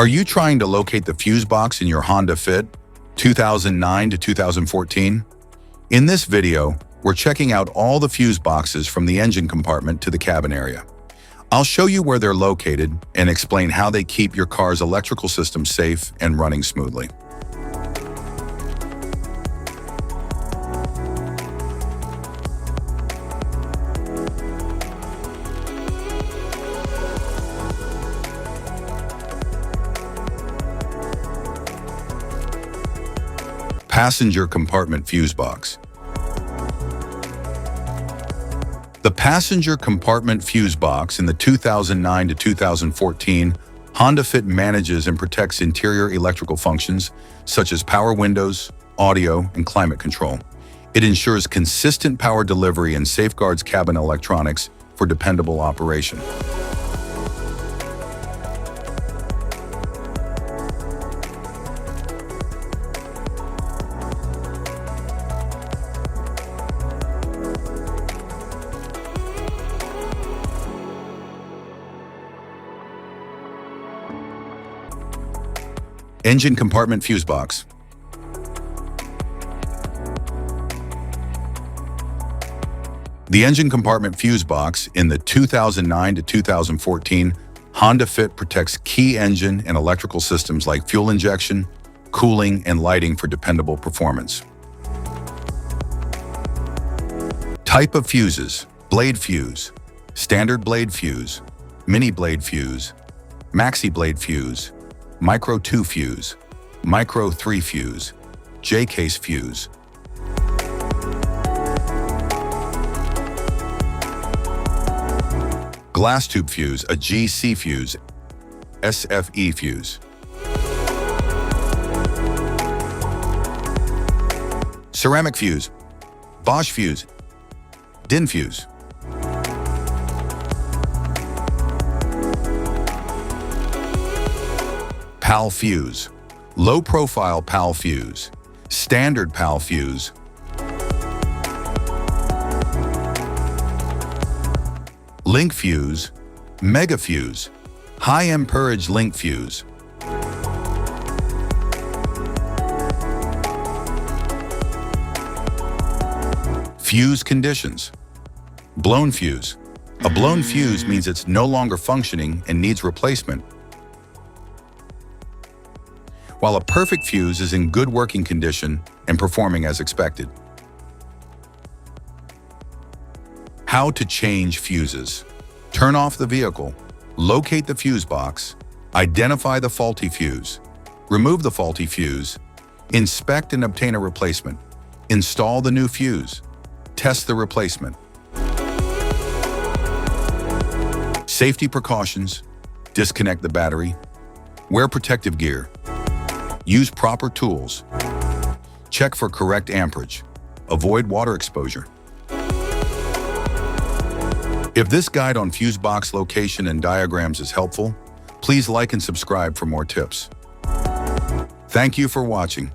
Are you trying to locate the fuse box in your Honda Fit 2009 to 2014? In this video, we're checking out all the fuse boxes from the engine compartment to the cabin area. I'll show you where they're located and explain how they keep your car's electrical system safe and running smoothly. Passenger compartment fuse box. The passenger compartment fuse box in the 2009 to 2014 Honda Fit manages and protects interior electrical functions such as power windows, audio, and climate control. It ensures consistent power delivery and safeguards cabin electronics for dependable operation. Engine compartment fuse box. The engine compartment fuse box in the 2009 to 2014 Honda Fit protects key engine and electrical systems like fuel injection, cooling, and lighting for dependable performance. Type of fuses: blade fuse, standard blade fuse, mini blade fuse, maxi blade fuse, Micro 2 fuse, Micro 3 fuse, J-case fuse. Glass tube fuse, a GC fuse, SFE fuse. Ceramic fuse, Bosch fuse, DIN fuse. PAL fuse, low-profile PAL fuse, standard PAL fuse, link fuse, mega fuse, high amperage link fuse. Fuse conditions. Blown fuse. A blown fuse means it's no longer functioning and needs replacement, while a perfect fuse is in good working condition and performing as expected. How to change fuses. Turn off the vehicle, locate the fuse box, identify the faulty fuse, remove the faulty fuse, inspect and obtain a replacement, install the new fuse, test the replacement. Safety precautions: disconnect the battery, wear protective gear, use proper tools, check for correct amperage, avoid water exposure. If this guide on fuse box location and diagrams is helpful, please like and subscribe for more tips. Thank you for watching.